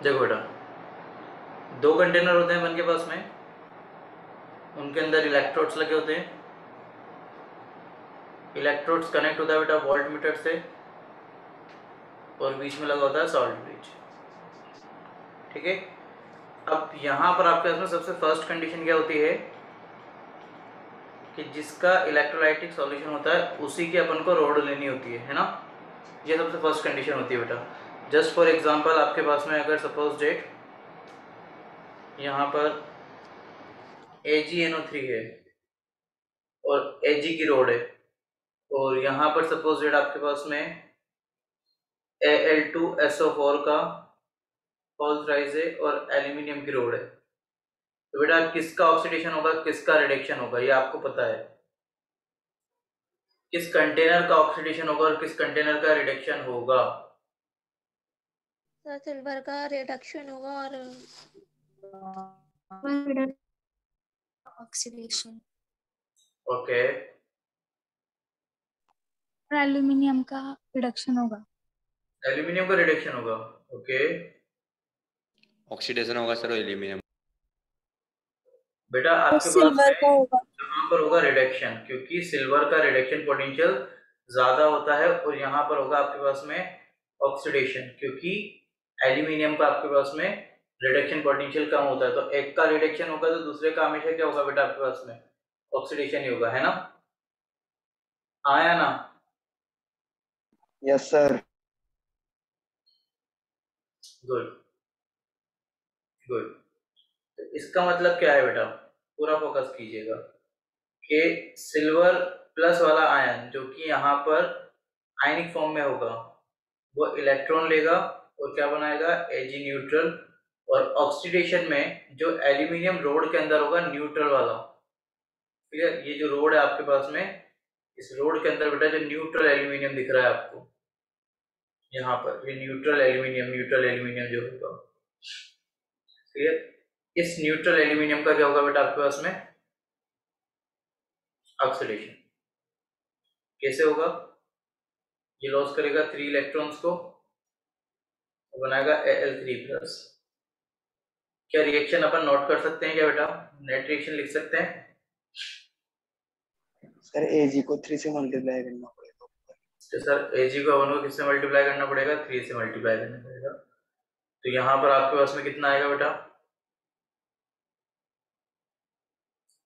देखो बेटा, दो कंटेनर होते हैं अपन के पास में, उनके अंदर इलेक्ट्रोड्स लगे होते हैं। इलेक्ट्रोड्स कनेक्ट होता है बेटा वोल्ट मीटर से, और बीच में लगा होता है सॉल्ट ब्रिज। ठीक है। अब यहाँ पर आपके पास में सबसे फर्स्ट कंडीशन क्या होती है कि जिसका इलेक्ट्रोलाइटिक सॉल्यूशन होता है उसी की अपन को रोड लेनी होती है ना। ये सबसे फर्स्ट कंडीशन होती है बेटा। जस्ट फॉर एग्जांपल आपके पास में अगर सपोज डेट यहाँ पर AgNO3 है और Ag की रोड है, और यहाँ पर सपोज डेट आपके पास में Al2SO4 का होल थ्राइस है और एल्यूमिनियम की रोड है, तो बेटा किसका ऑक्सीडेशन होगा किसका रिडक्शन होगा ये आपको पता है। किस कंटेनर का ऑक्सीडेशन होगा और किस कंटेनर का रिडक्शन होगा? सर सिल्वर का रिडक्शन होगा और ऑक्सीडेशन। ओके। एल्यूमिनियम का रिडक्शन होगा। एल्यूमिनियम का रिडक्शन होगा। ओके। ऑक्सीडेशन होगा सर एल्यूमिनियम। बेटा तो आपके पास सिल्वर का में होगा। यहाँ पर होगा रिडक्शन, क्योंकि सिल्वर का रिडक्शन पोटेंशियल ज्यादा होता है, और यहाँ पर होगा आपके पास में ऑक्सीडेशन, क्योंकि एल्यूमिनियम का आपके पास में रिडक्शन पोटेंशियल कम होता है। तो एक का रिडक्शन होगा तो दूसरे का हमेशा क्या होगा बेटा आपके पास में ऑक्सीडेशन ही होगा, है ना। आया ना। Yes sir. Good good. तो इसका मतलब क्या है बेटा, पूरा फोकस कीजिएगा कि सिल्वर प्लस वाला आयन जो कि यहाँ पर आयनिक फॉर्म में होगा वो इलेक्ट्रॉन लेगा और क्या बनाएगा Ag न्यूट्रल, और ऑक्सीडेशन में जो एल्यूमिनियम रोड के अंदर होगा न्यूट्रल वाला। ठीक है। ये जो रोड है आपके पास में, इस रोड के अंदर बेटा जो न्यूट्रल एल्यूमिनियम दिख रहा है आपको यहाँ पर, ये न्यूट्रल एल्यूमिनियम जो होगा, ठीक है। इस न्यूट्रल एल्यूमिनियम का क्या होगा बेटा आपके पास में ऑक्सीडेशन। कैसे होगा? ये लॉस करेगा 3 इलेक्ट्रॉन्स को, बनाएगा Al3+। क्या रिएक्शन अपन नोट कर सकते हैं क्या बेटा, नेट रिएक्शन लिख सकते हैं? सर Ag को 3 से मल्टीप्लाई करना पड़ेगा। तो सर Ag को अपन को किससे मल्टीप्लाई करना पड़ेगा? 3 से मल्टीप्लाई करना पड़ेगा। तो यहाँ पर आपके पास में कितना आएगा बेटा?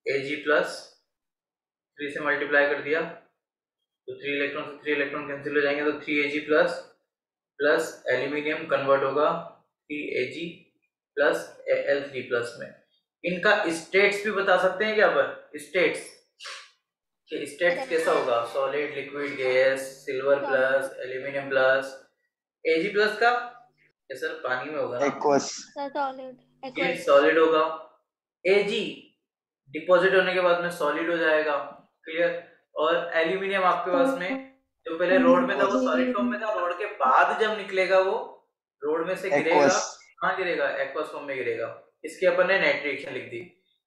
Ag+3 से मल्टीप्लाई कर दिया तो 3 इलेक्ट्रॉन से 3 इलेक्ट्रॉन कैंसिल हो जाएंगे, तो 3Ag+ प्लस एल्यूमिनियम कन्वर्ट होगा 3Ag+ Al3+ में। इनका स्टेट्स भी बता सकते हैं क्या अपन? स्टेट्स कि स्टेट्स कैसा होगा, solid liquid gas, silver plus aluminium plus. Ag+ का ये सर पानी में होगा ना, एक्वस। ये सॉलिड होगा। Ag डिपॉजिट होने के बाद में सॉलिड हो जाएगा, क्लियर। और एल्यूमिनियम आपके पास में जो पहले रोड में था वो सॉलिड फॉर्म में था, रोड के बाद जब निकलेगा वो रोड में से गिरेगा, एक्वस। कहाँ गिरेगा? एक्वस फॉर्म में गिरेगा। इसकी अपन ने नेट रिएक्शन लिख दी।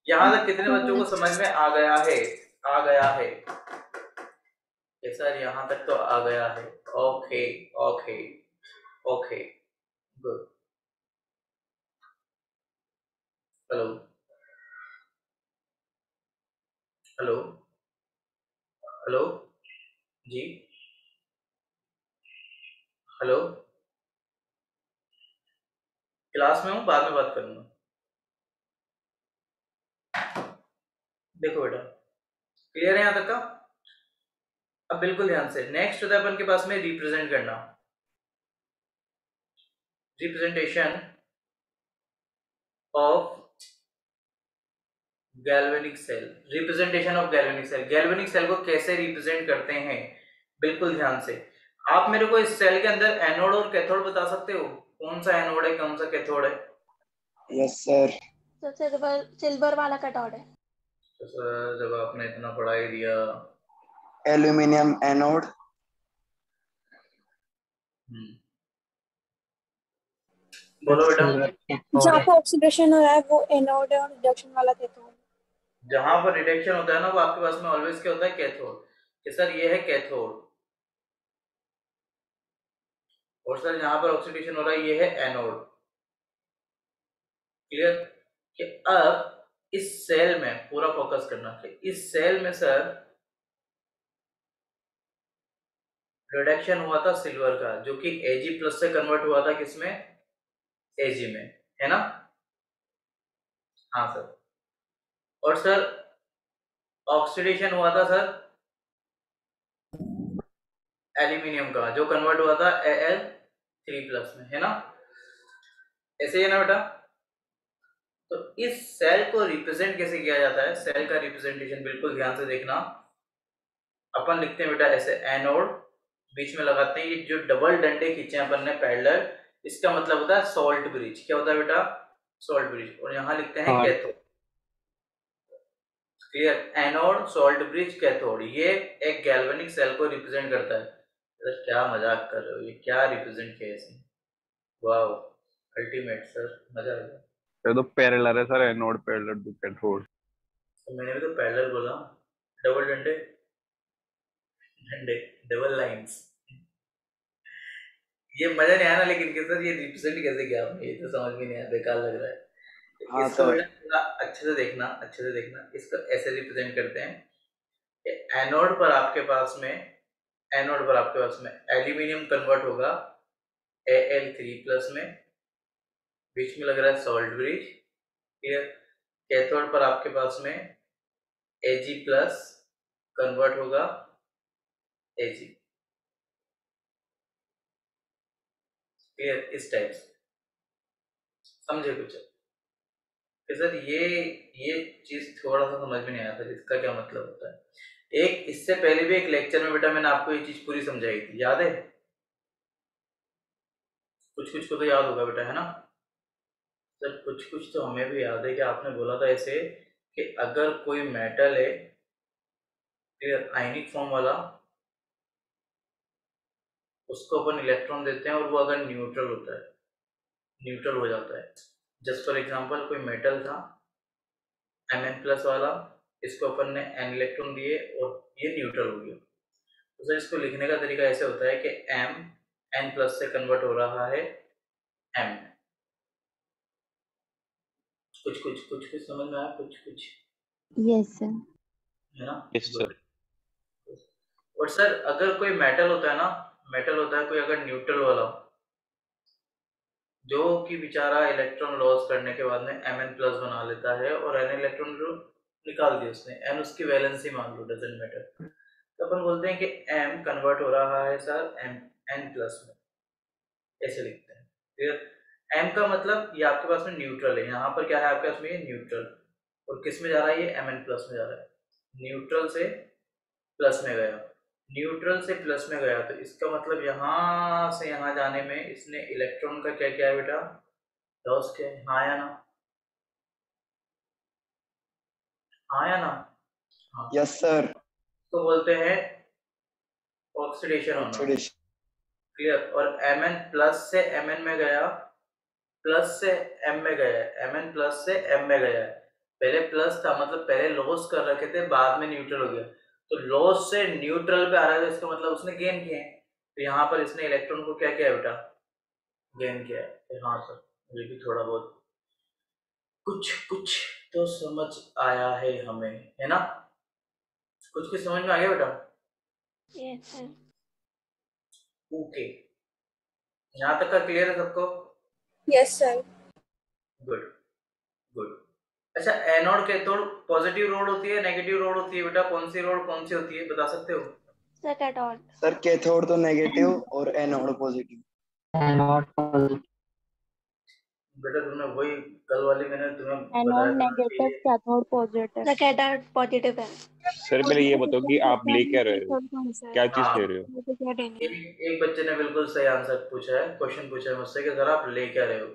यहाँ तक कितने बच्चों को समझ में आ गया है? आ गया है सर, यहाँ तक तो आ गया है। Okay okay okay good. Hello hello hello जी, हेलो। क्लास में हूँ, बाद में बात करूंगा। देखो बेटा, क्लियर है यहाँ तक का? अब बिल्कुल ध्यान से, नेक्स्ट होता है अपन के पास में रिप्रेजेंट करना, representation of galvanic cell. Representation of galvanic cell, galvanic cell को कैसे रिप्रेजेंट करते हैं, बिल्कुल ध्यान से। आप मेरे को इस सेल के अंदर एनोड और कैथोड बता सकते हो? कौन सा एनोड है कौन सा कैथोड है? Yes sir. सिल्वर वाला कैथोड है। तो सर जब आपने इतना पढ़ा ही दिया। Aluminium anode. बोलो बेटा। जहाँ पे ऑक्सीडेशन हो रहा है वो एनोड है और रिडक्शन वाला कैथोड। जहां पर रिडक्शन होता है ना वो आपके पास में ऑलवेज क्या होता है? कैथोड। कि सर ये है कैथोड, और सर जहां पर ऑक्सीडेशन हो रहा है ये है एनोड। क्लियर? कि अब इस सेल में पूरा फोकस करना कि इस सेल में सर रिडक्शन हुआ था सिल्वर का, जो कि Ag प्लस से कन्वर्ट हुआ था किसमें? Ag में, है ना? हाँ सर। और सर ऑक्सीडेशन हुआ था सर एल्यूमिनियम का, जो कन्वर्ट हुआ था Al3 प्लस में, है ना? ऐसे ही है ना बेटा? तो इस सेल को रिप्रेजेंट कैसे किया जाता है? सेल का रिप्रेजेंटेशन बिल्कुल ध्यान से देखना। अपन लिखते हैं बेटा ऐसे, एनोड बीच में लगाते हैं, ये जो डबल डंडे खींचे अपन ने पैरेलल, इसका मतलब होता है सॉल्ट ब्रिज। क्या होता है बेटा? Salt bridge. और यहाँ लिखते हैं हाँ cathode. Clear? Anode, salt bridge, cathode, ये एक गैल्वेनिक सेल को रिप्रेजेंट करता है। सर क्या मजाक कर रहे हो, ये क्या रिप्रेजेंट किया है इसने? वाओ, अल्टीमेट सर, मजा आ गया। ये तो पैरेलल है sir, anode parallel to cathode. तो मैंने भी तो पैरेलल बोला, डबल डंडे, डंडे, डबल लाइंस। ये मजा नहीं आया ना, लेकिन कि सर ये रिप्रेजेंट कैसे किया आपने, ये तो समझ में नहीं आया, बेकार लग रहा है। हाँ इसको सर। बेटा थोड़ा अच्छे से देखना, अच्छे से देखना। इसको ऐसे रिप्रेजेंट करते हैं कि एनोड पर आपके पास में, एनोड पर आपके पास में एल्यूमिनियम कन्वर्ट होगा Al3 प्लस में, बीच में लग रहा है सॉल्ट ब्रिज। क्लियर? कैथोड पर आपके पास में Ag प्लस कन्वर्ट होगा Ag। क्लियर? इस टाइप से समझे कुछ? कि सर ये चीज थोड़ा सा समझ में नहीं आया था, इसका क्या मतलब होता है। एक इससे पहले भी एक लेक्चर में बेटा मैंने आपको ये चीज पूरी समझाई थी, याद है? कुछ कुछ को तो याद होगा बेटा, है ना? सर कुछ कुछ तो हमें भी याद है कि आपने बोला था ऐसे कि अगर कोई मेटल है, क्लियर, आयनिक फॉर्म वाला, उसको अपन इलेक्ट्रॉन देते हैं और वो अगर न्यूट्रल होता है, न्यूट्रल हो जाता है। जस्ट फॉर एग्जांपल कोई मेटल था Mn प्लस वाला, इसको अपन ने n इलेक्ट्रॉन दिए और ये न्यूट्रल हो गया। तो सर इसको लिखने का तरीका ऐसे होता है कि m n प्लस से कन्वर्ट हो रहा है m में। कुछ कुछ समझ में आया? कुछ कुछ, Yes, sir. है ना? Yes sir. गुड। और सर अगर कोई मेटल होता है ना, मेटल होता है कोई अगर न्यूट्रल वाला, जो कि बेचारा इलेक्ट्रॉन लॉस करने के बाद में Mn प्लस बना लेता है और n इलेक्ट्रॉन जो निकाल दिया उसने, n उसकी वैलेंसी मान लो, डजेंट मैटर। तो अपन बोलते हैं कि m कन्वर्ट हो रहा है सर m n प्लस में, ऐसे लिखते हैं। फिर m का मतलब ये आपके पास में न्यूट्रल है, यहाँ पर क्या है आपके पास में, ये न्यूट्रल, और किस में जा रहा है, ये Mn प्लस में जा रहा है। न्यूट्रल से प्लस में गया, न्यूट्रल से प्लस में गया, तो इसका मतलब यहाँ से यहाँ जाने में इसने इलेक्ट्रॉन का क्या किया है बेटा, लॉस किया है। हाँ या ना? हाँ या ना? हाँ। Yes sir. तो बोलते हैं ऑक्सीडेशन होना। ऑक्सीडेशन। क्लियर? और Mn प्लस से Mn में गया, प्लस से M में गया है, Mn प्लस से M में गया है। पहले प्लस था, मतलब पहले लॉस कर रखे थे, बाद में न्यूट्रल हो गया। तो लॉस से न्यूट्रल पे आ रहा है, तो इसका मतलब उसने गेन किया है। तो यहाँ पर इसने इलेक्ट्रॉन को क्या किया है बेटा, गेन किया है। तो हाँ सर, मुझे भी थोड़ा बहुत कुछ कुछ तो समझ आया है हमें, है ना? कुछ कुछ समझ में आ गया बेटा? Yes, sir. ओके, यहाँ तक का क्लियर है सबको? Yes, sir. Good, good. अच्छा, एनोड कैथोड पॉजिटिव रोड होती है, नेगेटिव रोड होती है बेटा? कौन सी रोड कौन सी होती है, बता सकते हो? Sir, cathode. सर कैथोड तो नेगेटिव और एनोड पॉजिटिव। बेटा तुमने वही कल वाली मैंने तुम्हें बताया Anode था ना कि negative, cathode positive. The cathode positive है। सर पहले ये बताओ कि आप ले क्या रहे हो, cathode कौन सा है? क्या चीज ले हाँ, रहे हो? मुझे क्या देनी है? एक बच्चे ने बिल्कुल सही आंसर पूछा है, क्वेश्चन पूछा है मुझसे कि सर आप ले क्या रहे हो, है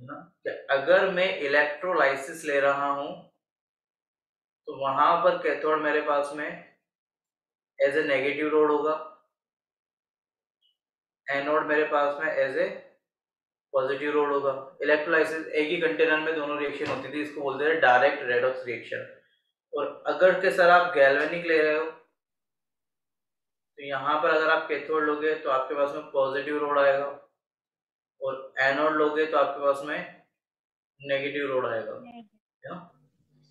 ना? कि अगर मैं इलेक्ट्रोलाइसिस ले रहा हूं तो वहां पर कैथोड मेरे पास में एज ए नेगेटिव रोड होगा, एनोड मेरे पास में एज ए पॉजिटिव रोड होगा। इलेक्ट्रोलाइसिस एक ही कंटेनर में दोनों रिएक्शन होती थी, इसको बोलते हैं डायरेक्ट रेडॉक्स रिएक्शन। और अगर के सर आप गैल्वेनिक ले रहे हो, तो यहाँ पर अगर आप कैथोड लोगे तो आपके पास में पॉजिटिव रोड आएगा, और एनोड लोगे तो आपके पास में नेगेटिव लोड आएगा है ना।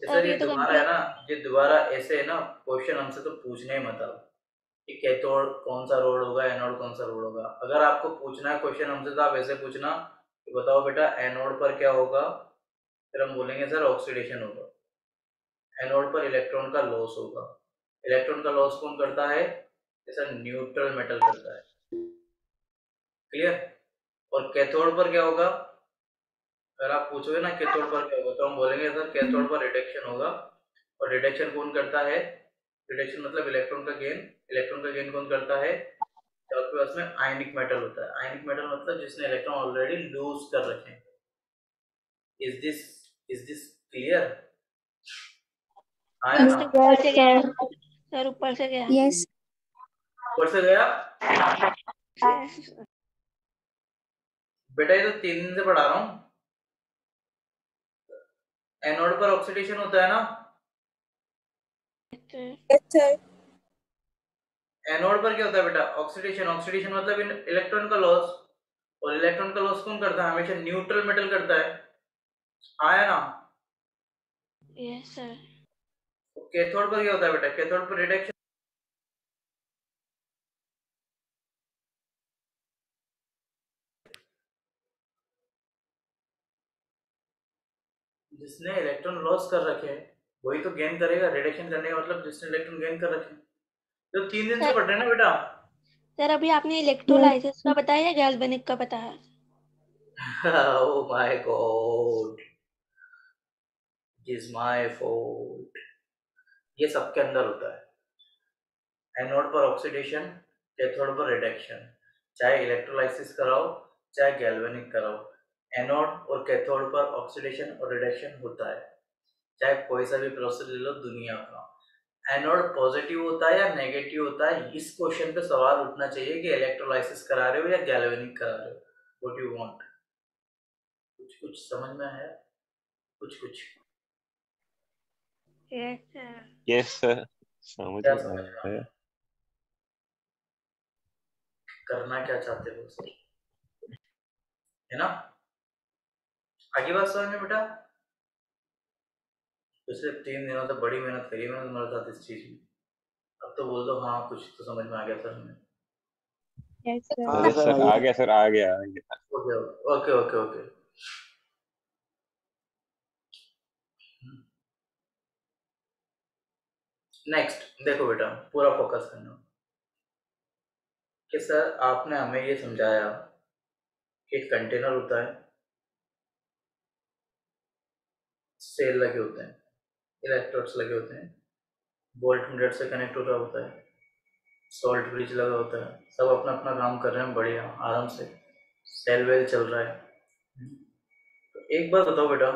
सर सर ये ये तो दोबारा है ना, ये दोबारा ऐसे है ना, क्वेश्चन हमसे तो पूछने ही मत आओ कि कैथोड कौन सा रोड होगा, एनोड कौन सा रोड होगा। अगर आपको पूछना है क्वेश्चन हमसे तो आप ऐसे पूछना कि बताओ बेटा एनोड पर क्या होगा, फिर हम बोलेंगे सर ऑक्सीडेशन होगा। एनोड पर इलेक्ट्रॉन का लॉस होगा। इलेक्ट्रॉन का लॉस कौन करता है, जैसा न्यूट्रल मेटल करता है। क्लियर। और कैथोड पर क्या होगा, अगर आप पूछोगे ना कैथोड पर क्या होगा तो हम बोलेंगे सर कैथोड पर रिडक्शन होगा। और रिडक्शन कौन करता है, रिडक्शन मतलब इलेक्ट्रॉन का गेन। इलेक्ट्रॉन का गेन कौन करता है, तो आपके पास में आयनिक मेटल होता है। आयनिक मेटल मतलब जिसने इलेक्ट्रॉन ऑलरेडी लूज कर रखे हैं। Is this clear? आया ना? ऊपर से गया सर, ऊपर से गया। Yes. ऊपर से गया Yes. बेटा, ये तो 3 दिन से पढ़ा रहा हूँ। एनोड पर ऑक्सीडेशन होता है ना, Yes, sir. एनोड पर क्या होता है बेटा, ऑक्सीडेशन। ऑक्सीडेशन मतलब इलेक्ट्रॉन का लॉस। और इलेक्ट्रॉन का लॉस कौन करता है, हमेशा न्यूट्रल मेटल करता है। आया ना? Yes sir. तो कैथोड पर क्या होता है बेटा, कैथोड पर रिडक्शन। जिसने इलेक्ट्रॉन लॉस कर रखे हैं वही तो गेन करेगा। रिडक्शन करने का मतलब जिसने इलेक्ट्रॉन गेन कर रखे हैं। तो 3 दिन से पढ़ रहे हैं ना बेटा। सर अभी आपने इलेक्ट्रोलाइसिस का बताया या गैल्वेनिक का बताया? Oh my God, it is my fault। ये सबके अंदर होता है। एनोड पर ऑक्सीडेशन, कैथोड पर रिडक्शन। चाहे इलेक्ट्रोलाइसिस कराओ चाहे गैल्वेनिक कराओ, एनोड और कैथोड पर ऑक्सीडेशन और रिडक्शन होता है। चाहे कोई सा भी प्रोसेस ले लो दुनिया का, एनोड पॉजिटिव होता है या नेगेटिव होता है। इस क्वेश्चन पे सवाल उठना चाहिए कि इलेक्ट्रोलाइसिस करा रहे हो या गैल्वेनिक करा रहे हो, व्हाट यू वांट। कुछ कुछ समझ में है, कुछ कुछ। Yes sir. यस सर, समझ क्या में समझ में आया। करना क्या चाहते हो सर, है ना? आगे बात समझ में बेटा। पिछले 3 दिनों से बड़ी मेहनत करी मैंने तुम्हारे साथ इस चीज में। अब तो बोल दो हाँ कुछ तो समझ में आ गया सर हमें। Yes, sir. हाँ सर सर सर आ आइए। गया, सर आ गया, आ गया। Okay okay okay okay. Next देखो बेटा, पूरा फोकस करना कि सर आपने हमें ये समझाया कि एक कंटेनर होता है, सेल लगे होते हैं, इलेक्ट्रोड्स लगे होते हैं, वोल्ट मीटर से कनेक्ट हो रहा होता है, सॉल्ट ब्रिज लगा होता है, सब अपना अपना काम कर रहे हैं बढ़िया आराम से, सेल वेल चल रहा है। तो एक बात बताओ बेटा,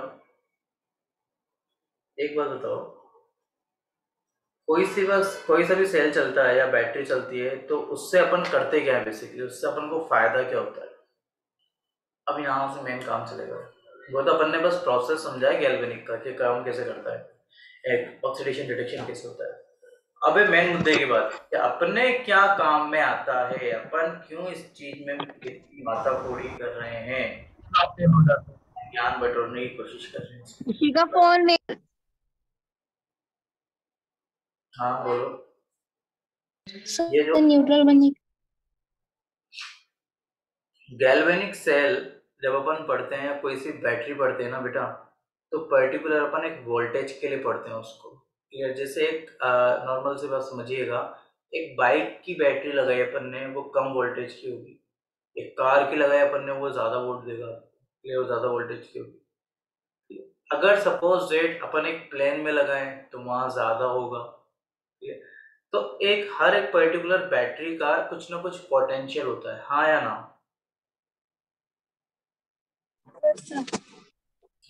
एक बात बताओ, कोई सा भी सेल चलता है या बैटरी चलती है तो उससे अपन करते क्या है बेसिकली, उससे अपन को फायदा क्या होता है। अब यहाँ से मेन काम चलेगा। वो तो अपन ने बस प्रोसेस समझा है गैल्वेनिक का कि काम कैसे करता है, एक ऑक्सीडेशन रिडक्शन कैसे होता है। अबे मेन मुद्दे की बात कि अपने क्या काम में आता है, अपन क्यों इस चीज में इतनी माथाफोड़ी कर रहे हैं, ज्ञान बटोरने की कोशिश कर रहे हैं। किसी का फोन में हाँ बोलो। ये जो न्यूट्रल बनी। गैल्वेनिक सेल जब अपन पढ़ते हैं, कोई सी बैटरी पढ़ते हैं ना बेटा, तो पर्टिकुलर अपन एक वोल्टेज के लिए पढ़ते हैं उसको। क्लियर। जैसे एक नॉर्मल सी बात समझिएगा, एक बाइक की बैटरी लगाई अपन ने वो कम वोल्टेज की होगी, एक कार की लगाई अपन ने वो ज्यादा वोल्ट देगा, क्लियर, वो ज्यादा वोल्टेज की होगी। अगर सपोज डेट अपन एक प्लेन में लगाएं तो वहां ज्यादा होगा। ठीक है। तो एक हर एक पर्टिकुलर बैटरी का कुछ ना कुछ पोटेंशियल होता है, हाँ या ना?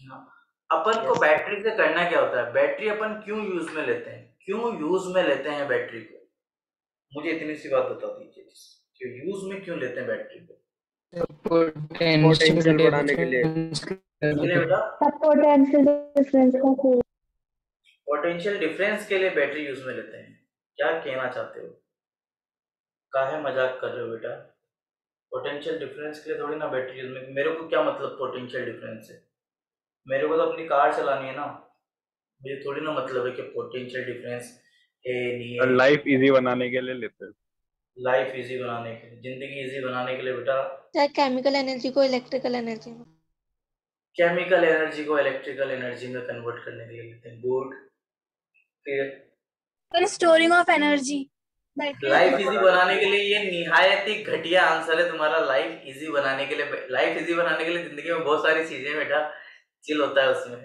हाँ। अपन को बैटरी से करना क्या होता है, बैटरी अपन क्यों यूज में लेते हैं, क्यों यूज में लेते हैं बैटरी को, मुझे इतनी सी बात बता दीजिए कि यूज में क्यों लेते हैं बैटरी को। पोटेंशियल बढ़ाने के लिए। इसके लिए बेटा पोटेंशियल डिफरेंस का पोटेंशियल डिफरेंस के लिए बैटरी यूज में लेते हैं। क्या कहना चाहते हो, काहे मजाक कर रहे हो बेटा? पोटेंशियल डिफरेंस के लिए थोड़ी ना बैटरी यूज में, मेरे को क्या मतलब पोटेंशियल डिफरेंस से। मेरे को तो अपनी कार चलानी है ना, मुझे थोड़ी ना मतलब है कि पोटेंशियल डिफरेंस है नहीं और है। लाइफ इजी बनाने के लिए लेते हैं। लाइफ इजी बनाने के लिए, जिंदगी इजी बनाने के लिए बेटा चाहे केमिकल एनर्जी को इलेक्ट्रिकल एनर्जी में। केमिकल एनर्जी को इलेक्ट्रिकल एनर्जी में कन्वर्ट करने के लिए लेते हैं। गुड। फिर For storing of energy. That is life easy बनाने के लिए, ये निहायत ही घटिया आंसर है तुम्हारा। लाइफ इजी बनाने के लिए, लाइफ इजी बनाने के लिए जिंदगी में बहुत सारी चीजें हैं बेटा, चिल होता है उसमें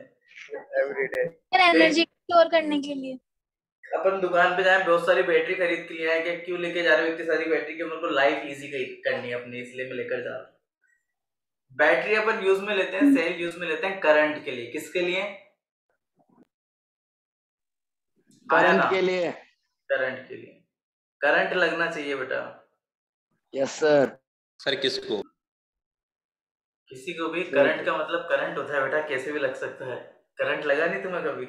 एवरीडे। एनर्जी स्टोर करने के लिए। अपन दुकान पे जाए, बहुत सारी बैटरी खरीद के लिए आए, कि क्यों लेके जा रहे हो इतनी सारी बैटरी, कि मेरे को लाइफ इजी करनी है अपनी, इसलिए मैं लेकर जा रहा हूँ। बैटरी अपन यूज में लेते हैं, सेल यूज में लेते हैं करंट के लिए। किसके लिए? आया ना? करंट के लिए। करंट के लिए। करंट लगना चाहिए बेटा। Yes sir. सर किसको? किसी को भी। करंट का मतलब करंट होता है बेटा, कैसे भी लग सकता है। करंट लगा नहीं तुम्हें कभी?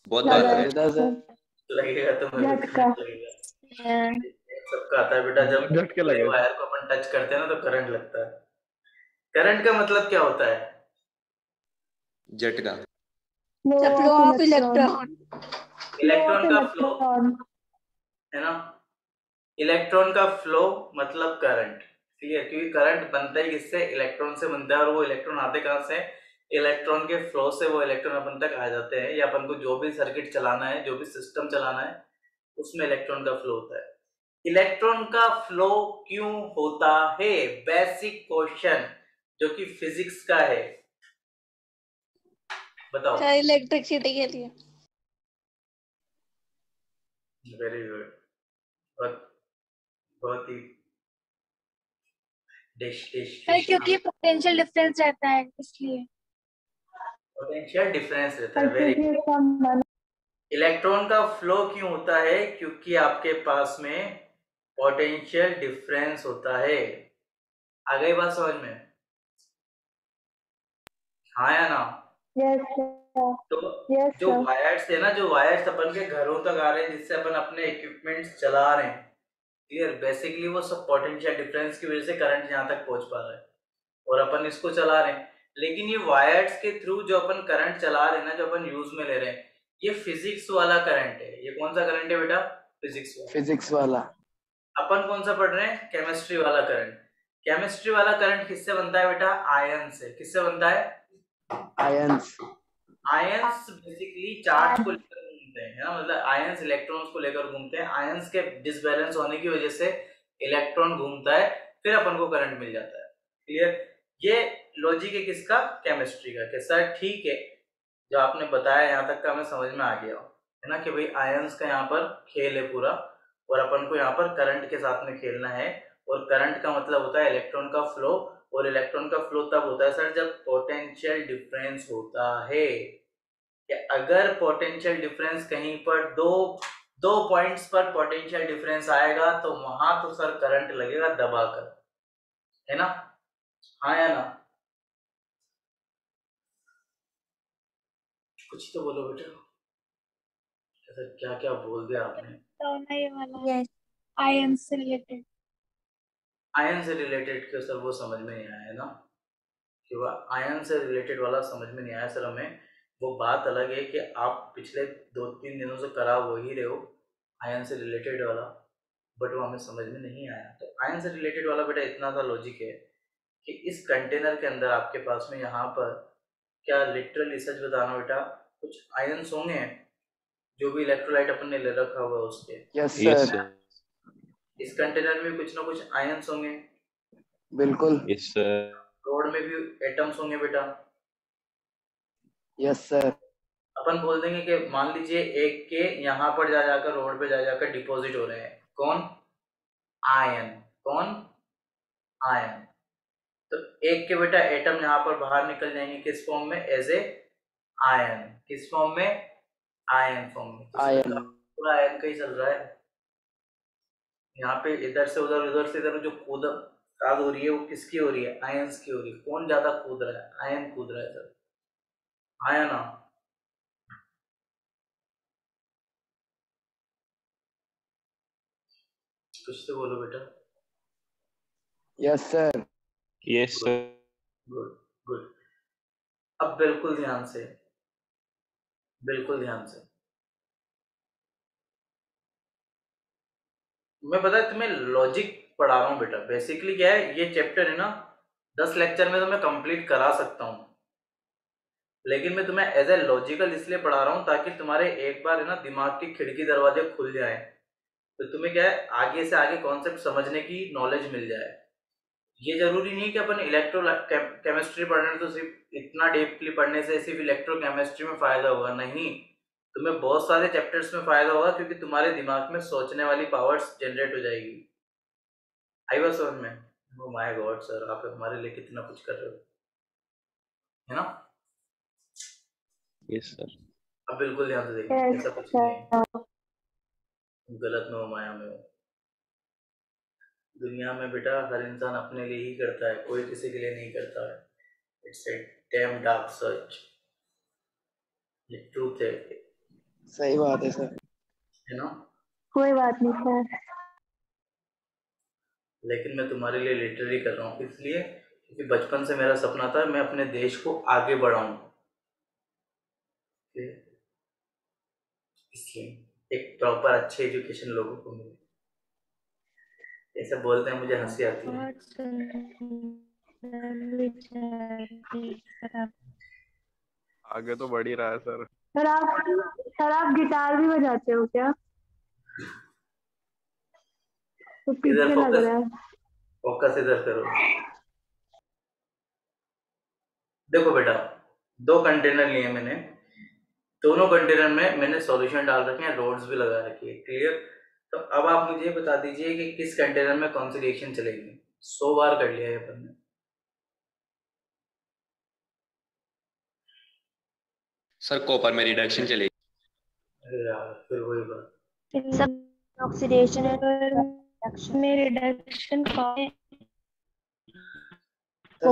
बहुत बार लगा लगा। लगता है सर। लगेगा तुम्हें भी, झटका। करंट लगेगा। सबका आता है बेटा, जब बहुत झटके पूरे लगे। वायर को अपन टच करते हैं ना तो करंट लगता है। करंट का मतलब क्या होता है? झटका। The flow of electron. Electron का फ्लो, है ना? इलेक्ट्रॉन का फ्लो मतलब करंट। क्लियर? क्योंकि करंट बनता ही किससे? इलेक्ट्रॉन से बनता है। और वो इलेक्ट्रॉन आते कहाँ से? इलेक्ट्रॉन के फ्लो से वो इलेक्ट्रॉन अपन तक आ जाते हैं, या अपन को जो भी सर्किट चलाना है, जो भी सिस्टम चलाना है, उसमें इलेक्ट्रॉन का फ्लो होता है। इलेक्ट्रॉन का फ्लो क्यों होता है? बेसिक क्वेश्चन जो कि फिजिक्स का है, बताओ। इलेक्ट्रिसिटी के लिए। Very good. बहुत बहुत ही क्योंकि पोटेंशियल डिफरेंस रहता है इसलिए। पोटेंशियल डिफरेंस रहता है। वेरी। इलेक्ट्रॉन का फ्लो क्यों होता है? क्योंकि आपके पास में पोटेंशियल डिफरेंस होता है। आ गई बात समझ में? हाँ या ना? तो जो वायर्स है ना, जो वायर्स अपन के घरों तक आ रहे हैं, जिससे अपन अपने इक्विपमेंट्स चला रहे हैं, क्लियर, बेसिकली वो सब पोटेंशियल डिफरेंस की वजह से करंट यहाँ तक पहुंच पा रहा है और अपन इसको चला रहे हैं। लेकिन ये वायर्स के थ्रू जो अपन करंट चला रहे हैं ना, जो अपन यूज में ले रहे हैं, ये फिजिक्स वाला करंट है। ये कौन सा करंट है बेटा? फिजिक्स वाला। फिजिक्स वाला। अपन कौन सा पढ़ रहे हैं? केमिस्ट्री वाला करंट। केमिस्ट्री वाला करंट किससे बनता है बेटा? आयन से। किससे बनता है? आयंस। आयंस बेसिकली चार्ज को लेकर घूमते हैं, है ना? मतलब आयंस इलेक्ट्रॉन्स को लेकर घूमते हैं। आयंस के डिसबैलेंस होने की वजह से इलेक्ट्रॉन घूमता है, फिर अपन को करंट मिल जाता है। क्लियर? ये लॉजिक है किसका? केमिस्ट्री का। कैसा? ठीक है, जो आपने बताया यहाँ तक का मैं समझ में आ गया हूँ, है ना, कि भाई आयंस का यहाँ पर खेल है पूरा, और अपन को यहाँ पर करंट के साथ में खेलना है। और करंट का मतलब होता है इलेक्ट्रॉन का फ्लो, और इलेक्ट्रॉन का फ्लो तब होता है सर जब पोटेंशियल डिफरेंस होता है। कि अगर पोटेंशियल डिफरेंस कहीं पर दो दो पॉइंट्स पर पोटेंशियल डिफरेंस आएगा तो वहां तो सर करंट लगेगा दबाकर, है ना? हाँ या ना? कुछ तो बोलो बेटा। सर क्या क्या बोल दिया आपने। ये वाला आयन से रिलेटेड। आयन से रिलेटेड के सर वो समझ में नहीं आया ना, कि वो आयन से रिलेटेड वाला समझ में नहीं आया सर हमें। वो बात अलग है कि आप पिछले 2-3 दिनों से करा वो ही रहे हो आयन से रिलेटेड वाला, बट वो हमें समझ में नहीं आया। तो आयन से रिलेटेड वाला बेटा इतना सा लॉजिक है कि इस कंटेनर के अंदर आपके पास में यहाँ पर, क्या लिटरली सच बताना बेटा, कुछ आयन्स होंगे जो भी इलेक्ट्रोलाइट अपन ने ले रखा हुआ है उसके। Yes yes sir. सर। इस कंटेनर में कुछ ना कुछ आयन्स होंगे। बिल्कुल। Yes sir. रोड में भी एटम्स होंगे बेटा। Yes sir. अपन बोल देंगे कि मान लीजिए एक के यहाँ पर जा जाकर, रोड पे जा जाकर डिपॉजिट हो रहे हैं। कौन? आयन। कौन? आयन। तो एक के बेटा एटम यहाँ पर बाहर निकल जाएंगे किस फॉर्म में? As a ion. किस फॉर्म में? आयन फॉर्म में। तो आयन। पूरा आयन का ही चल रहा है यहाँ पे। इधर से उधर, उधर से इधर जो कूद काद हो रही है वो किसकी हो रही है? आयंस की हो रही है। कौन ज्यादा कूद रहा है? आयन कूद रहा है सर। आया ना? कुछ तो बोलो बेटा। Yes sir. Yes sir. Good good. अब बिल्कुल ध्यान से, बिल्कुल ध्यान से। मैं पता है तुम्हें लॉजिक पढ़ा रहा हूँ बेटा। बेसिकली क्या है, ये चैप्टर है ना 10 लेक्चर में तो मैं कंप्लीट करा सकता हूँ, लेकिन मैं तुम्हें एज ए लॉजिकल इसलिए पढ़ा रहा हूँ ताकि तुम्हारे एक बार है ना दिमाग की खिड़की दरवाजे खुल जाए, तो तुम्हें क्या है आगे से आगे कॉन्सेप्ट समझने की नॉलेज मिल जाए। ये जरूरी नहीं कि अपन इलेक्ट्रो केमिस्ट्री पढ़ने तो सिर्फ इतना डीपली पढ़ने से सिर्फ इलेक्ट्रो केमिस्ट्री में फायदा होगा, नहीं। तुम्हें बहुत सारे चैप्टर्स में फायदा होगा क्योंकि तुम्हारे दिमाग में सोचने वाली पावर्स जनरेट हो जाएगी। आई बात समझ में? ओ माय गॉड सर, आप हमारे लिए कितना कुछ कर रहे हो, है ना? Yes sir. अब बिल्कुल ध्यान से देखिए, ऐसा कुछ नहीं है, गलत में हो माया में हो। दुनिया में बेटा हर इंसान अपने लिए ही करता है, कोई किसी के लिए नहीं करता है। इट्स ए डैम डार्क सच, ये ट्रूथ है सही बात है सर। ना? कोई बात नहीं सर। लेकिन मैं तुम्हारे लिए लिटरली कर रहा हूँ, इसलिए क्योंकि बचपन से मेरा सपना था मैं अपने देश को आगे बढ़ाऊं, इसलिए एक प्रॉपर अच्छे एजुकेशन लोगों को मिले। ऐसा बोलते हैं मुझे हंसी आती है। बहुत सुंदर विचार थे सर आप। आगे तो बढ़ ही रहा है सर। सर आप गिटार भी बजाते हो क्या? तो इधर पीछे लग रहा है। फोकस इधर करो। देखो बेटा, 2 कंटेनर लिए मैंने, दोनों कंटेनर में मैंने सॉल्यूशन डाल रखे हैं, रोड्स भी लगा रखी है, क्लियर? तो अब आप मुझे बता दीजिए कि किस कंटेनर में कौन सी रिएक्शन चलेगी। 100 बार कर लिया है अपन ने। सर कॉपर में रिडक्शन चलेगी। अरे यार फिर वही बात। सब ऑक्सीडेशन में रिडक्शन कौन है?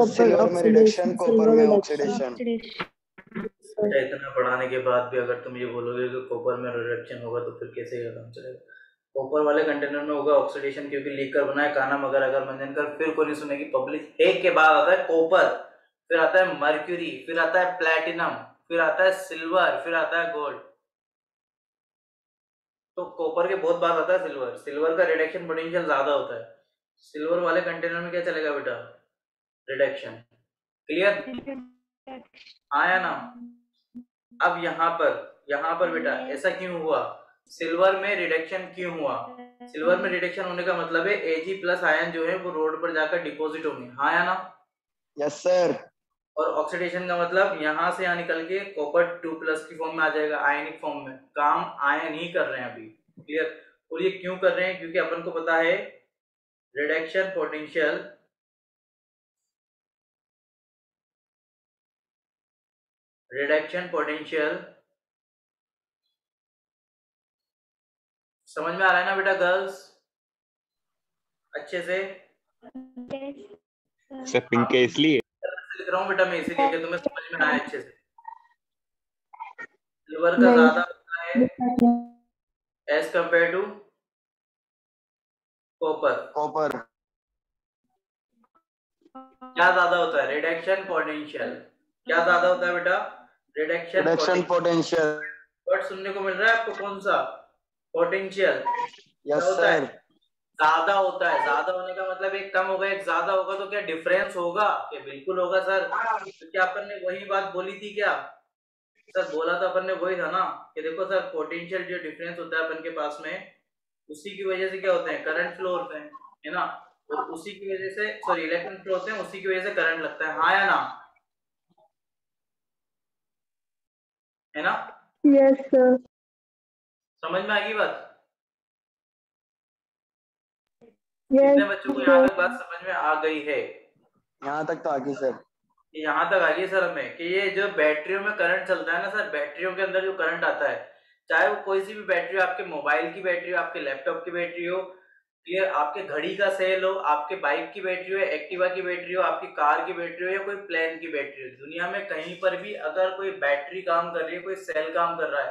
सिल्वर में रिडक्शन, कॉपर में ऑक्सीडेशन। बेटा इतना पढ़ाने के बाद भी अगर तुम ये बोलोगे कि कॉपर में रिडक्शन होगा तो फिर कैसे ये काम चलेगा? कॉपर वाले कंटेनर में होगा ऑक्सीडेशन, क्योंकि लीकर बनाए काना मगर अगर मंजन कर, फिर कोई नहीं सुनेगी पब्लिक। एक के बाद आता है कॉपर, फिर आता है मर्क्यूरी, फिर आता है प्लैटिनम, फिर आता है सिल्वर, फिर आता है गोल्ड। तो कॉपर के बहुत बाद आता है सिल्वर। सिल्वर का रिडक्शन पोटेंशियल ज्यादा होता है। सिल्वर वाले कंटेनर में क्या चलेगा बेटा? रिडक्शन। क्लियर? आया ना? अब यहाँ पर बेटा ऐसा क्यों हुआ? सिल्वर में रिडक्शन क्यों हुआ? सिल्वर में रिडक्शन होने का मतलब है Ag प्लस आयन जो है वो रोड पर जाकर डिपॉजिट होंगे, हाँ या ना? Yes sir. और ऑक्सीडेशन का मतलब यहाँ से यहाँ निकल के कॉपर 2 प्लस की फॉर्म में आ जाएगा, आयनिक फॉर्म में। काम आयन ही कर रहे हैं अभी, क्लियर? और ये क्यों कर रहे हैं? क्योंकि अपन को पता है रिडक्शन पोटेंशियल समझ में आ रहा है ना बेटा गर्ल्स? अच्छे से सर पिंक है इसलिए लिख रहा हूँ बेटा मैं, इसीलिए कि तुम्हें समझ में आए अच्छे से। सिल्वर का ज्यादा होता है एज कंपेयर टू कॉपर। क्या ज्यादा होता है? Reduction potential. क्या ज्यादा होता है बेटा? Reduction potential. वर्ड सुनने को मिल रहा है आपको? कौन सा? पोटेंशियल। यस होता है सर। ज्यादा होता है। ज्यादा होने का मतलब एक कम होगा एक ज्यादा होगा, तो क्या डिफरेंस होगा? क्या बिल्कुल होगा सर। तो क्या अपन ने वही बात बोली थी क्या? सर बोला तो अपन ने वही था ना कि देखो सर पोटेंशियल जो डिफरेंस होता है अपन के पास में, उसी की वजह से क्या होते हैं? करंट फ्लो होते हैं, है ना? और उसी की वजह से सॉरी इलेक्ट्रॉन फ्लो होते हैं, उसी की वजह से करंट लगता है, हाँ या ना? है ना? Yes sir. समझ में आ गई बात? यस कितने बच्चों को यहाँ तक बात समझ में आ गई है? यहाँ तक तो आगे सर। यहाँ तक आ गई सर हमें कि ये जो बैटरियों में करंट चलता है ना सर, बैटरियों के अंदर जो करंट आता है, चाहे वो कोई सी भी बैटरी हो, आपके मोबाइल की बैटरी हो, आपके लैपटॉप की बैटरी हो, क्लियर, आपके घड़ी का सेल हो, आपके बाइक की बैटरी हो, एक्टिवा की बैटरी हो, आपकी कार की बैटरी हो, या कोई प्लेन की बैटरी हो, दुनिया में कहीं पर भी अगर कोई बैटरी काम कर रही है, कोई सेल काम कर रहा है,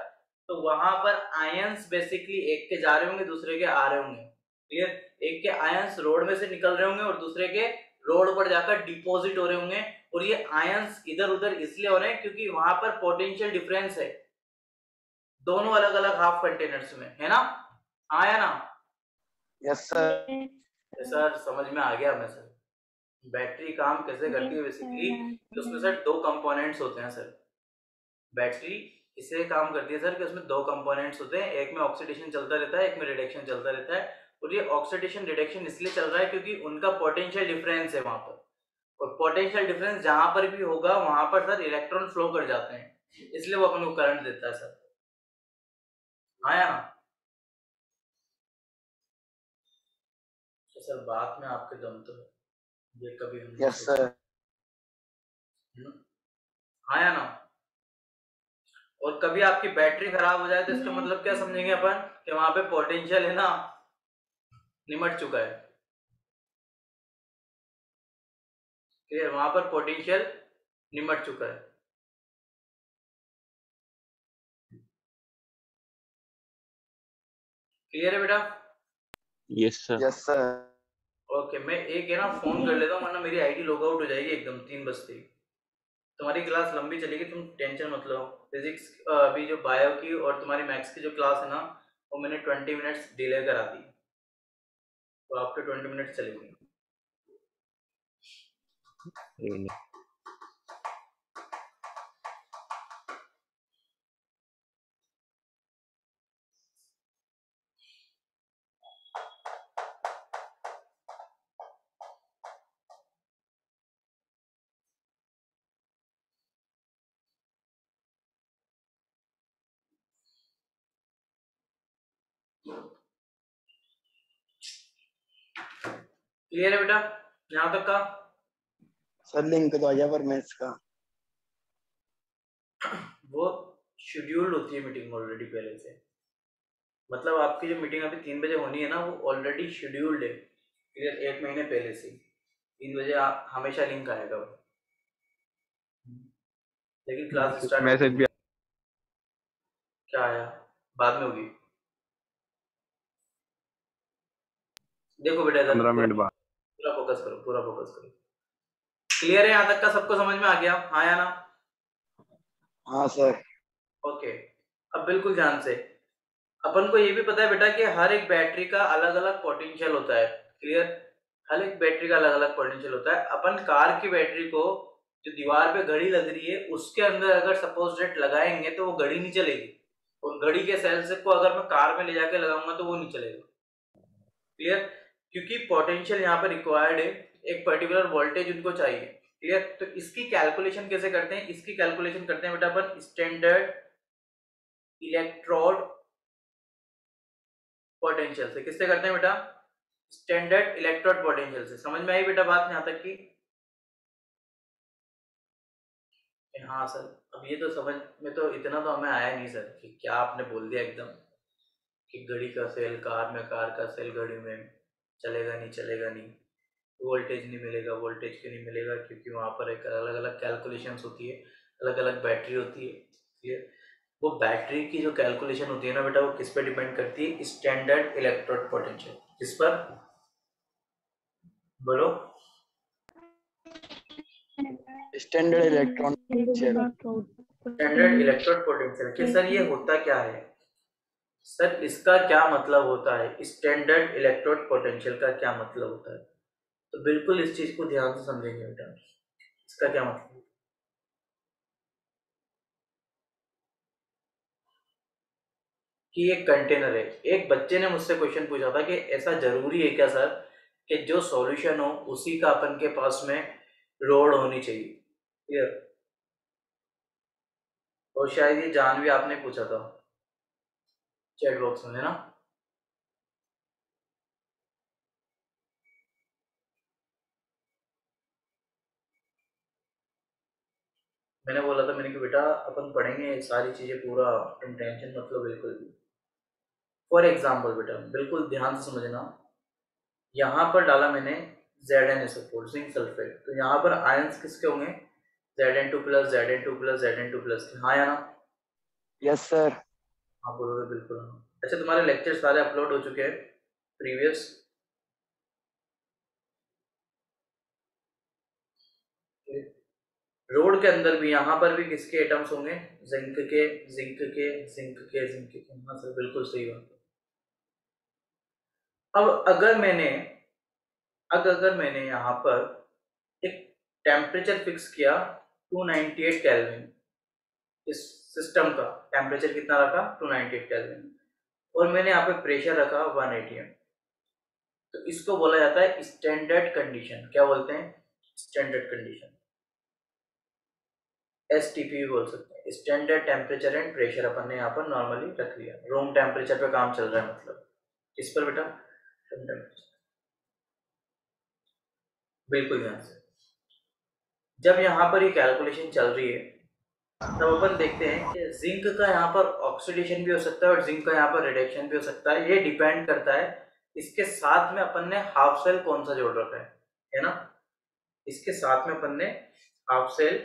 तो वहां पर आयंस बेसिकली एक के जा रहे होंगे, दूसरे के आ रहे होंगे, क्लियर? एक के आयंस रोड में से निकल रहे होंगे और दूसरे के रोड पर जाकर डिपॉजिट हो रहे होंगे, और ये आयंस इधर उधर इसलिए हो रहे हैं क्योंकि वहां पर पोटेंशियल डिफरेंस है दोनों अलग अलग हाफ कंटेनर्स में, है ना? आया ना? Yes sir. सर समझ में आ गया हमें सर। बैटरी काम कैसे करती है बेसिकली, कि उसमें सर दो कंपोनेंट्स होते हैं सर। बैटरी इससे काम करती है सर कि उसमें दो कंपोनेंट्स होते हैं, एक में ऑक्सीडेशन चलता रहता है, एक में रिडक्शन चलता रहता है। और ये ऑक्सीडेशन रिडक्शन इसलिए चल रहा है क्योंकि उनका पोटेंशियल डिफरेंस है वहां पर, और पोटेंशियल डिफरेंस जहां पर भी होगा वहां पर सर इलेक्ट्रॉन फ्लो कर जाते हैं, इसलिए वो अपन को करंट देता है सर। आया ना? तो सर बात में आपके दम तो है, ये कभी हमने यस सर। आया ना? और कभी आपकी बैटरी खराब हो जाए तो इसका मतलब क्या समझेंगे अपन, कि वहां पे पोटेंशियल है ना निमट चुका है। क्लियर? वहां पर पोटेंशियल निमट चुका है। क्लियर है बेटा? Yes sir. Yes sir. Okay, मैं एक है ना फोन कर लेता हूँ, वरना मेरी आईडी लॉग आउट हो जाएगी एकदम 3 बजते ही। तुम्हारी क्लास लंबी चलेगी, तुम टेंशन मत लो। फिजिक्स अभी जो बायो की और तुम्हारी मैथ्स की जो क्लास है ना, वो मैंने 20 मिनट्स डिले करा दी, तो आफ्टर 20 मिनट्स चलेगी। क्लियर है बेटा यहाँ तक का? सर लिंक तो आ गया पर मैथ्स का। वो शेड्यूल्ड होती है मीटिंग ऑलरेडी पहले से, मतलब आपकी जो मीटिंग अभी 3 बजे होनी है ना, वो ऑलरेडी शेड्यूल्ड है। क्लियर? 1 महीने पहले से 3 बजे आप हमेशा लिंक आएगा वो, लेकिन क्लास स्टार्ट मैसेज भी क्या आया बाद में होगी। देखो बेटा इधर 15 मिनट बाद। पूरा फोकस करो, पूरा फोकस करो। क्लियर है यहाँ तक का? सबको समझ में आ गया? हाँ या ना? हाँ सर। ओके, अब बिल्कुल ध्यान से। अपन को ये भी पता है बेटा कि हर एक बैटरी का अलग अलग पोटेंशियल होता है। क्लियर? हर एक बैटरी का अलग अलग पोटेंशियल होता है। अपन कार की बैटरी को, जो दीवार पे घड़ी लग रही है, उसके अंदर अगर सपोज डेट लगाएंगे तो वो घड़ी नहीं चलेगी, और घड़ी के सेल्स को अगर मैं कार में ले जाके लगाऊंगा तो वो नहीं चलेगा। क्लियर? क्योंकि पोटेंशियल यहाँ पे रिक्वायर्ड है, एक पर्टिकुलर वोल्टेज उनको चाहिए। क्लियर? तो इसकी कैलकुलेशन कैसे करते हैं? इसकी कैलकुलेशन करते हैं बेटा अपन स्टैंडर्ड इलेक्ट्रोड पोटेंशियल से। किससे करते हैं बेटा? स्टैंडर्ड इलेक्ट्रोड पोटेंशियल से। समझ में आई बेटा बात यहाँ तक की? हाँ सर, अब ये तो समझ में तो इतना तो हमें आया नहीं सर, कि क्या आपने बोल दिया एकदम कि घड़ी का सेल कार में, कार का सेल घड़ी में, चलेगा नहीं चलेगा नहीं, वोल्टेज नहीं मिलेगा। वोल्टेज क्यों नहीं मिलेगा? क्योंकि वहाँ पर एक अलग अलग कैलकुलेशंस होती है, अलग अलग बैटरी होती है। क्लियर? वो बैटरी की जो कैलकुलेशन होती है ना बेटा, वो किस पे डिपेंड करती है? Standard electrode potential. किस पर? बोलो। Standard electron shell. Standard electrode potential कि सर ये होता क्या है? सर इसका क्या मतलब होता है? स्टैंडर्ड इलेक्ट्रोड पोटेंशियल का क्या मतलब होता है? तो बिल्कुल इस चीज को ध्यान से समझेंगे बेटा, इसका क्या मतलब। कि एक कंटेनर है, एक बच्चे ने मुझसे क्वेश्चन पूछा था कि ऐसा जरूरी है क्या सर कि जो सॉल्यूशन हो उसी का अपन के पास में रोड होनी चाहिए? क्लियर? और शायद ये जानवी आपने पूछा था चैट बॉक्स में, है ना? मैंने बोला था, मैंने कि बेटा अपन पढ़ेंगे सारी चीजें पूरा, तुम टेंशन मत लो बिल्कुल भी। फॉर एग्जाम्पल बेटा बिल्कुल ध्यान से समझना, यहाँ पर डाला मैंने ZnSO4 जिंक सल्फेट, तो यहाँ पर आयंस किसके होंगे? Zn2 plus Zn2 plus Zn2 plus. हाँ या ना? Yes sir. हाँ बोलोगे बिल्कुल हाँ। अच्छा, तुम्हारे लेक्चर सारे अपलोड हो चुके हैं प्रीवियस? रोड के अंदर भी यहाँ पर भी किसके एटम्स होंगे, जिंक के, जिंक के, जिंक के, जिंक के। हाँ सर बिल्कुल सही बात। अब अगर मैंने यहाँ पर एक टेम्परेचर फिक्स किया 298 केल्विन, इस सिस्टम का टेम्परेचर कितना रखा 298 केल्विन, और मैंने यहाँ पे प्रेशर रखा 1 atm, तो इसको बोला जाता है स्टैंडर्ड कंडीशन। क्या बोलते हैं, स्टैंडर्ड कंडीशन, STP भी बोल सकते हैं। स्टैंडर्ड टेम्परेचर एंड प्रेशर अपन ने यहाँ पर नॉर्मली रख लिया, रूम टेम्परेचर पे काम चल रहा है, मतलब किस पर बेटा, रूम टेम्परेचर। बिल्कुल ध्यान से, जब यहाँ पर ये कैलकुलेशन चल रही है तब अपन देखते हैं कि जिंक का यहाँ पर ऑक्सीडेशन भी हो सकता है और जिंक का यहाँ पर रिडक्शन भी हो सकता है। ये डिपेंड करता है इसके साथ में अपन ने हाफ सेल कौन सा जोड़ रखा है ना, इसके साथ में अपन ने हाफ सेल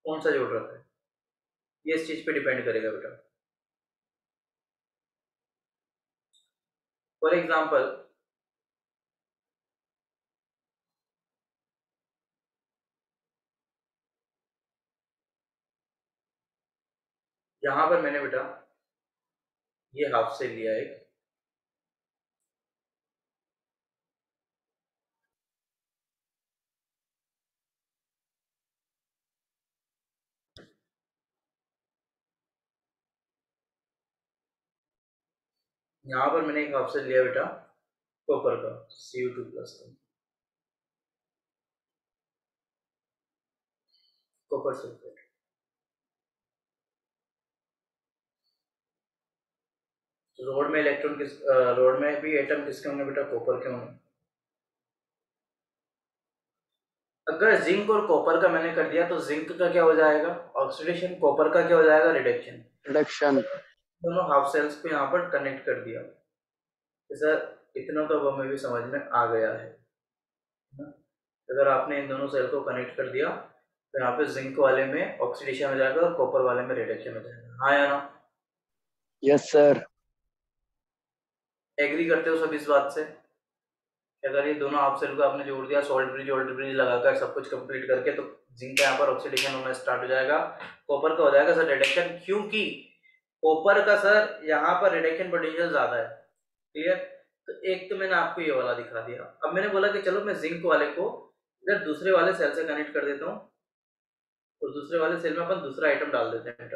कौन सा जोड़ रखा है, ये इस चीज पे डिपेंड करेगा बेटा। फॉर एग्जाम्पल यहाँ पर मैंने बेटा ये हाफ सेल लिया है, यहाँ पर मैंने एक हाफ सेल लिया बेटा कॉपर का Cu2+ का, कॉपर सल्फेट। रोड में इलेक्ट्रॉन किस, रोड में भी एटम किसके होंगे बेटा, कॉपर के होंगे। अगर जिंक और कॉपर का मैंने कर दिया तो जिंक का क्या हो जाएगा, ऑक्सीडेशन, कॉपर का क्या हो जाएगा, रिडक्शन। रिडक्शन। दोनों हाफ सेल्स को यहाँ पर कनेक्ट कर दिया। तो सर इतना तो अब हमें भी समझ में आ गया है ना? अगर आपने इन दोनों सेल को कनेक्ट कर दिया तो यहाँ पे जिंक वाले में ऑक्सीडेशन हो जाएगा और कॉपर वाले में रिडक्शन हो जाएगा। हाँ या ना? Yes sir. एग्री करते हो सब इस बात से? अगर ये दोनों हाफ सेल को आपने जोड़ दिया, सोल्ट ब्रिज लगाकर सब कुछ कंप्लीट करके, तो जिंक का यहाँ पर ऑक्सीडेशन होना स्टार्ट हो जाएगा, कॉपर का हो जाएगा सर रिडक्शन, क्योंकि कॉपर का सर यहाँ पर रिडक्शन पोटेंशियल ज्यादा है। क्लियर? तो एक तो मैंने आपको ये वाला दिखा दिया। अब मैंने बोला कि चलो मैं जिंक वाले को इधर दूसरे वाले सेल से कनेक्ट कर देता हूँ और दूसरे वाले सेल में अपन दूसरा आइटम डाल देते हैं।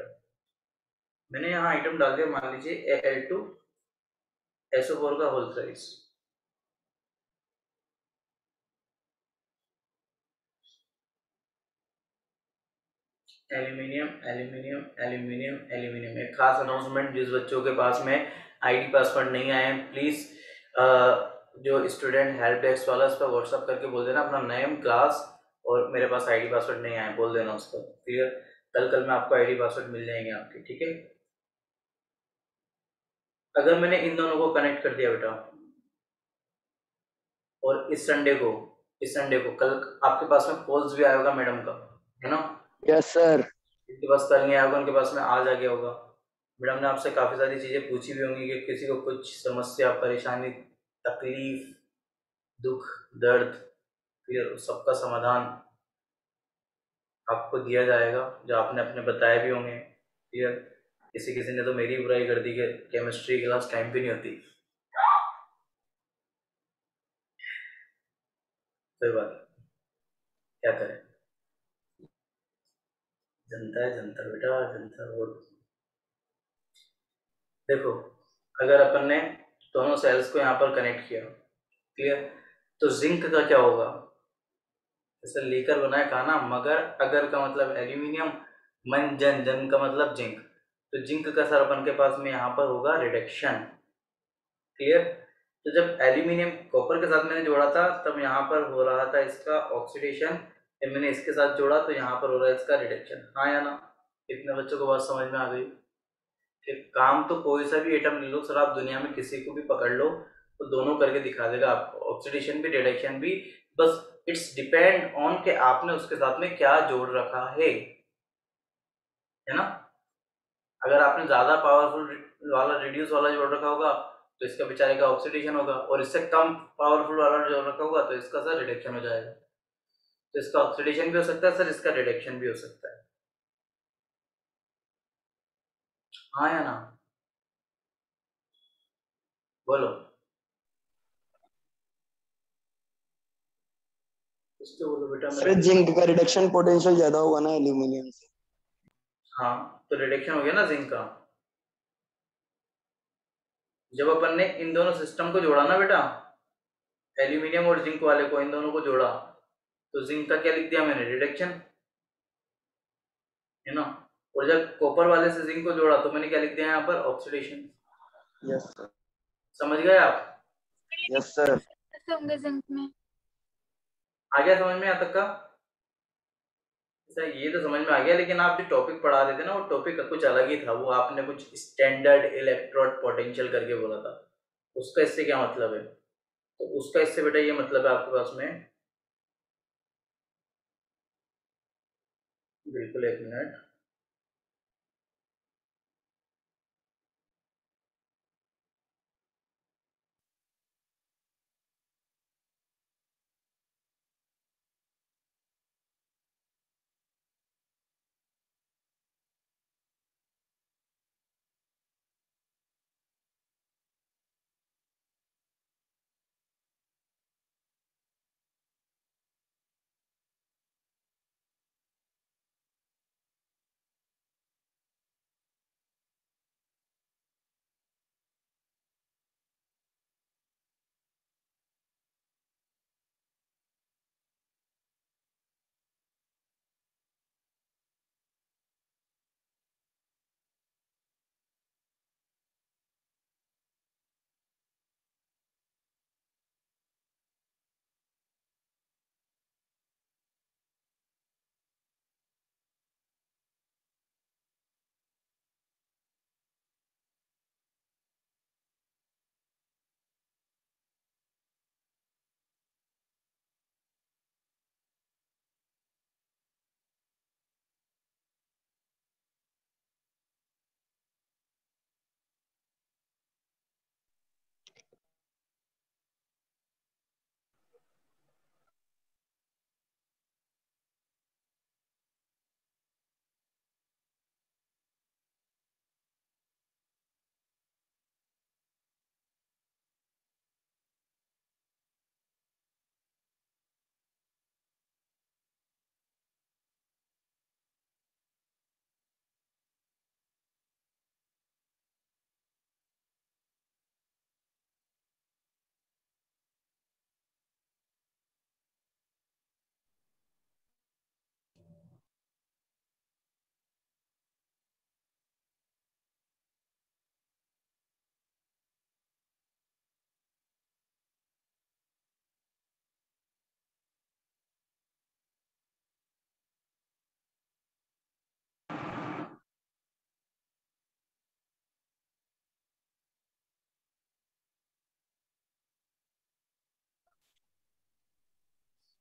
मैंने यहाँ आइटम डाल दिया, मान लीजिए Al2SO4 का whole thrice. Aluminium aluminium aluminium aluminium. एक खास अनाउंसमेंट, जिस बच्चों के पास में आईडी पासवर्ड नहीं आए हैं, प्लीज जो स्टूडेंट हेल्प डेस्क वाला उस पर व्हाट्सअप करके बोल देना अपना नेम, क्लास और मेरे पास आईडी पासवर्ड नहीं आए, बोल देना उस पर। क्लियर? कल में आपको आईडी पासवर्ड मिल जाएंगे आपके, ठीक है। अगर मैंने इन दोनों को कनेक्ट कर दिया बेटा और इस संडे को कल आपके पास में पोल्स भी आया होगा मैडम का, है ना? Yes sir. जिनके पास कल नहीं आया होगा उनके पास में आज आ गया होगा। मैडम ने आपसे काफ़ी सारी चीज़ें पूछी भी होंगी कि किसी को कुछ समस्या, परेशानी, तकलीफ, दुख, दर्द, फिर सबका समाधान आपको दिया जाएगा, जो आपने अपने बताए भी होंगे। क्लियर? किसी ने तो मेरी बुराई कर दी कि केमिस्ट्री क्लास टाइम पे नहीं होती। कोई बात नहीं, क्या करें, जनता है, जनता बेटा, जनता वोट। देखो अगर अपन ने दोनों सेल्स को यहाँ पर कनेक्ट किया, क्लियर, तो जिंक का क्या होगा, जैसे लेकर बनाया कहा ना, मगर अगर का मतलब एल्यूमिनियम, मन जन, जन का मतलब जिंक, तो जिंक का सर अपन के पास में यहाँ पर होगा रिडक्शन। क्लियर? तो जब एल्यूमिनियम कॉपर के साथ मैंने जोड़ा था तब यहाँ पर हो रहा था इसका ऑक्सीडेशन, जब मैंने इसके साथ जोड़ा तो यहाँ पर हो रहा है इसका रिडक्शन। हाँ या ना? कितने बच्चों को बात समझ में आ गई? कि काम तो कोई सा भी एटम ले लो सर, आप दुनिया में किसी को भी पकड़ लो तो दोनों करके दिखा देगा आपको, ऑक्सीडेशन भी रिडक्शन भी। बस इट्स डिपेंड ऑन कि आपने उसके साथ में क्या जोड़ रखा है ना? अगर आपने ज्यादा पावरफुल वाला रिड्यूस वाला जोड़ रखा होगा तो इसका बेचारे का ऑक्सीडेशन होगा, और इससे कम पावरफुल वाला जोड़ रखा होगा तो इसका सर रिडक्शन हो जाएगा। तो इसका ऑक्सीडेशन भी हो सकता है सर, इसका रिडक्शन भी हो सकता है, हाँ या ना, बोलो कुछ तो बोलो बेटा। सर जिंक का रिडक्शन पोटेंशियल ज्यादा होगा ना एल्यूमिनियम से। हाँ तो रिडक्शन हो गया ना जिंक का। जब अपन ने इन दोनों सिस्टम को जोड़ा ना बेटा, एल्यूमिनियम और जिंक वाले को, इन दोनों को जोड़ा, तो जिंक का क्या लिख दिया मैंने, रिडक्शन, है ना। और जब कॉपर वाले से जिंक को जोड़ा तो मैंने क्या लिख दिया यहाँ पर, ऑक्सीडेशन। Yes sir. समझ गए आप? Yes sir. होंगे जिंक में। आ गया समझ में यहाँ तक का? सर ये तो समझ में आ गया, लेकिन आप जो टॉपिक पढ़ा रहे थे ना, वो टॉपिक कुछ अलग ही था। वो आपने कुछ स्टैंडर्ड इलेक्ट्रोड पोटेंशियल करके बोला था, उसका इससे क्या मतलब है? तो उसका इससे बेटा ये मतलब है आपके पास में, बिल्कुल एक मिनट,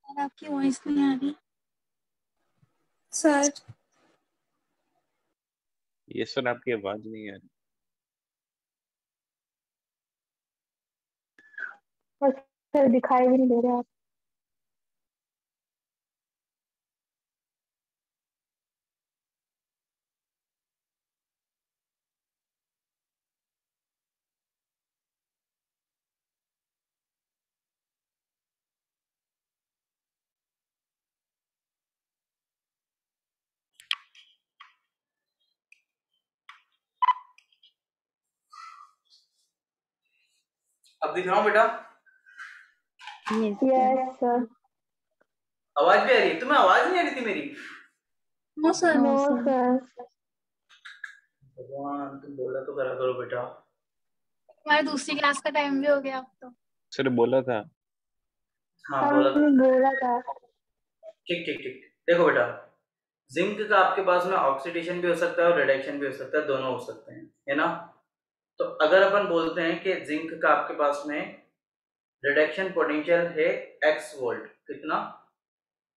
और आपकी वॉइस नहीं आ रही सर। ये सर आपकी आवाज नहीं आ रही। और सर दिखाई भी नहीं दे रहे आप। अब दिख रहा हूँ बेटा? Yes sir. आवाज भी आ रही है? तुम्हें आवाज नहीं आ रही थी मेरी? No sir. No sir. भगवान, तुम बोला तो करा करो बेटा। हमारी दूसरी क्लास का टाइम भी हो गया अब तो। सर बोला था। हाँ बोला था। बोला था। ठीक ठीक ठीक, देखो बेटा, जिंक का आपके पास में ऑक्सीडेशन भी हो सकता है और रिडक्शन भी हो सकता है, दोनों हो सकते हैं, है ना। तो अगर अपन बोलते हैं कि जिंक का आपके पास में रिडक्शन पोटेंशियल है x वोल्ट, कितना,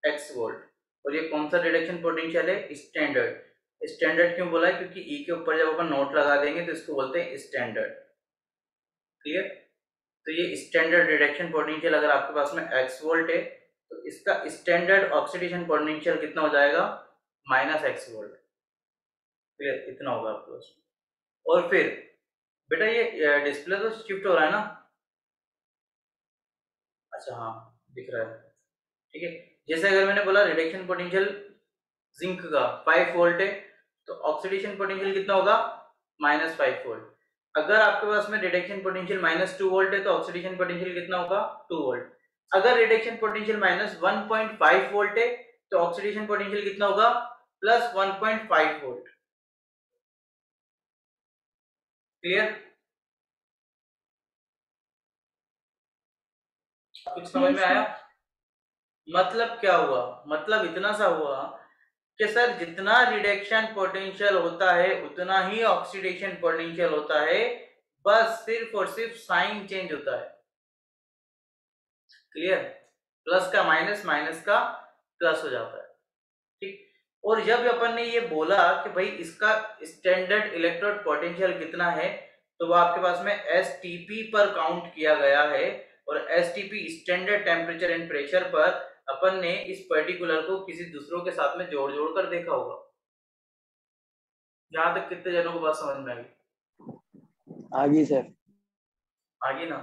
x वोल्ट, और ये कौन सा रिडक्शन पोटेंशियल है, स्टैंडर्ड। स्टैंडर्ड क्यों बोला है? क्योंकि ई के ऊपर जब अपन नोट लगा देंगे तो इसको बोलते हैं स्टैंडर्ड, क्लियर। तो ये स्टैंडर्ड रिडक्शन पोटेंशियल अगर आपके पास में x वोल्ट है, तो इसका स्टैंडर्ड ऑक्सीडेशन पोटेंशियल कितना हो जाएगा, -x वोल्ट। क्लियर, इतना होगा आपके पास। और फिर बेटा ये डिस्प्ले तो शिफ्ट हो रहा है ना, अच्छा हाँ दिख रहा है, ठीक है। जैसे अगर मैंने बोला रिडक्शन पोटेंशियल जिंक का 5 वोल्ट है, तो ऑक्सीडेशन पोटेंशियल कितना होगा, -5 वोल्ट। अगर आपके पास में रिडक्शन पोटेंशियल -2 वोल्ट है, तो ऑक्सीडेशन पोटेंशियल कितना होगा, 2 वोल्ट। अगर रिडक्शन पोटेंशियल -1.5 वोल्ट है, तो ऑक्सीडेशन पोटेंशियल कितना होगा, +1.5 वोल्ट। क्लियर, कुछ समझ में आया? मतलब क्या हुआ, मतलब इतना सा हुआ कि सर जितना रिडक्शन पोटेंशियल होता है उतना ही ऑक्सीडेशन पोटेंशियल होता है, बस सिर्फ और सिर्फ साइन चेंज होता है। क्लियर, प्लस का माइनस, माइनस का प्लस हो जाता है, ठीक। और जब अपन ने ये बोला कि भाई इसका स्टैंडर्ड इलेक्ट्रोड पोटेंशियल कितना है, तो वो आपके पास में एसटीपी पर काउंट किया गया है, और STP standard temperature and pressure पर अपन ने इस पर्टिकुलर को किसी दूसरों के साथ में जोड़ जोड़ कर देखा होगा। यहाँ तक कितने जनों को बात समझ में आई? आगे सर, आगे ना,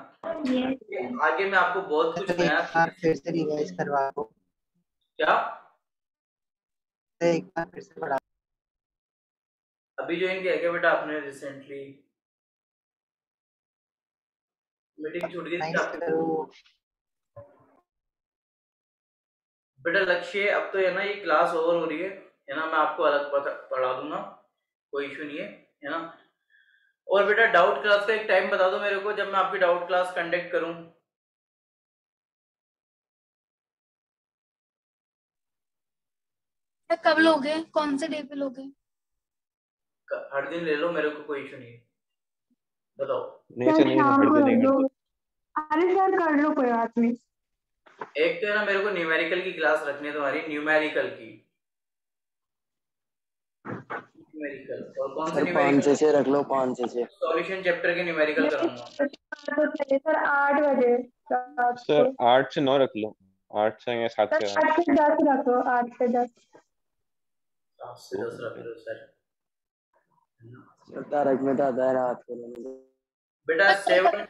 आगे मैं आपको बहुत कुछ नया फिर से रिवाइज करवा दो। क्या एक बार फिर से पढ़ा। अभी ज्वाइन किया क्या बेटा आपने रिसेंटली? मीटिंग छूट गई थी आपकी? बेटा लक्ष्य अब तो है ना, ये क्लास ओवर हो रही है ना, मैं आपको अलग पढ़ा दूंगा, कोई इशू नहीं है ना। और बेटा डाउट क्लास का एक टाइम बता दो मेरे को, जब मैं आपकी डाउट क्लास कंडक्ट करूं। कब लोगे, कौन से डे पे लोगे? हर दिन ले लो, मेरे को कोई इशू नहीं है, बताओ। नहीं सर, नहीं हर दिन नहीं करते। अरे सर कर लो, कोई बात नहीं। एक तो है ना, मेरे को न्यूमेरिकल की क्लास रखनी है तुम्हारी, न्यूमेरिकल की, न्यूमेरिकल। और कौन से सर 5 से 6 रख लो, 5 से 6 सॉल्यूशन चैप्टर के न्यूमेरिकल कराऊंगा। सर 8 बजे सर 8 से 9 रख लो, 8 से या 7 से 8। 8 से 10 रखो, 8 से 10। 7 से 10 रख लो सर। चलता रखने तो आता है रात को बेटा 7,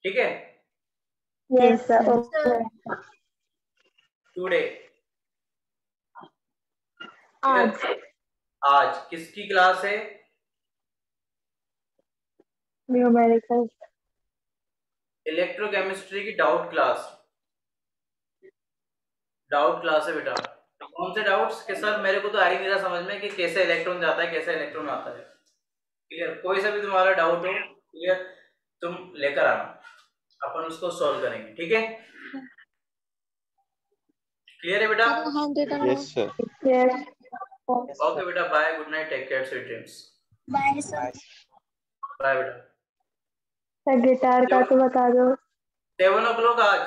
ठीक है। Yes sir. टुडे, आज आज किसकी क्लास है? न्यूमेरिकल, इलेक्ट्रोकेमिस्ट्री की डाउट क्लास, डाउट क्लास है बेटा। कौन से डाउट्स के सर मेरे को तो आ ही नहीं रहा समझ में कि कैसे इलेक्ट्रॉन जाता है, कैसे इलेक्ट्रॉन आता है। क्लियर, कोई सा भी तुम्हारा डाउट हो, क्लियर, तुम लेकर आना, अपन उसको सॉल्व करेंगे, ठीक है। क्लियर है बेटा? Yes sir. यस। ओके बेटा, bye, good night, take care, sweet dreams. Bye sir. Bye बेटा। सर गिटार का तो बता दो। 7 o'clock आज।